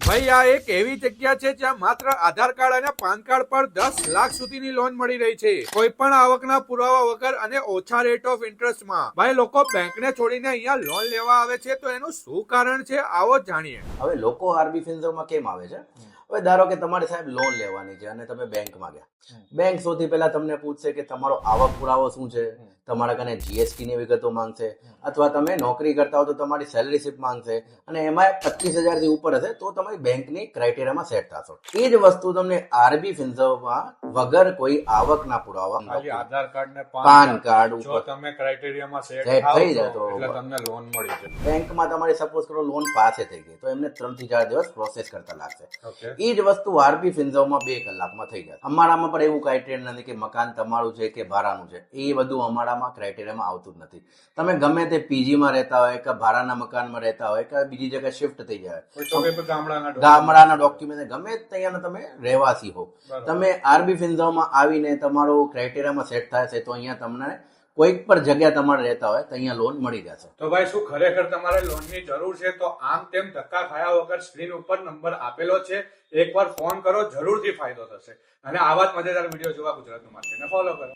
ભાઈ આ એક એવી જગ્યા છે જ્યાં માત્ર આધાર કાર્ડ અને પાન કાર્ડ પર 10 લાખ સુધીની લોન મળી રહી છે, કોઈ પણ આવકના પુરાવા વગર અને ઓછા રેટ ઓફ ઇન્ટરેસ્ટમાં. ભાઈ લોકો બેંકને છોડીને અહીંયા લોન લેવા આવે છે, તો એનું શું કારણ છે, આવો જાણીએ. હવે લોકો આરબી ફિન્સર્વમાં કેમ આવે છે? હવે ધારો કે તમારે સાહેબ લોન લેવાની છે અને તમે બેંકમાં ગયા. બેંક સૌથી પહેલા તમને પૂછશે કે તમારો આવક પુરાવો શું છે, તમારા કને જીએસટી ની વિગતો માંગશે, અથવા તમે નોકરી કરતા હો તો તમારી સેલરી સ્લીપ માંગશે, અને એમાં 25,000 થી ઉપર હશે તો તમારી બેંકની ક્રાઇટેરિયામાં સેટ થશો. એ જ વસ્તુ તમને આરબી ફિન્સર્વમાં વગર કોઈ આવકના પુરાવા, ખાલી આધાર કાર્ડ ને પાન કાર્ડ જો ઉપર તમે ક્રાઇટેરિયામાં સેટ સેટ થઈ જાય થાવ તો એટલે તમને લોન મળી જાય. બેંકમાં તમારી સપોઝ કરો લોન પાસે થઈ ગઈ તો એમને 3 થી 4 દિવસ પ્રોસેસ કરતા લાગશે. ઓકે, એ જ વસ્તુ આરબી ફિન્સર્વમાં 2 કલાકમાં થઈ જશે. અમારામાં પણ એવું ક્રાઇટેરિયા નથી કે મકાન તમારું છે કે ભાડાનું છે, એ બધું અમારામાં ક્રાઇટેરિયામાં આવતું જ નથી. તમે ગમે તે પીજીમાં રહેતા હોય કે ભાડાના મકાનમાં રહેતા હોય કે બીજી જગ્યાએ શિફ્ટ થઈ જાય, ગામડાના ડોક્યુમેન્ટ ગમે ત્યાંના તમે રહેવાસી હો, તમે આરબી ફિન્સર્વમાં આવીને તમારો ક્રાઇટેરિયામાં સેટ થાય છે તો અહીંયા તમને કોઈક પણ જગ્યા તમારે રહેતા હોય તો અહીંયા લોન મળી જશે. તો ભાઈ શું ખરેખર તમારે લોનની જરૂર છે? તો આમ તેમ ધક્કા ખાયા વગર સ્ક્રીન ઉપર નંબર આપેલો છે, એકવાર ફોન કરો, જરૂરથી ફાયદો થશે. અને આવા જ મજેદાર વિડીયો જોવા ગુજરાતનું માર્કેટને ફોલો કરો.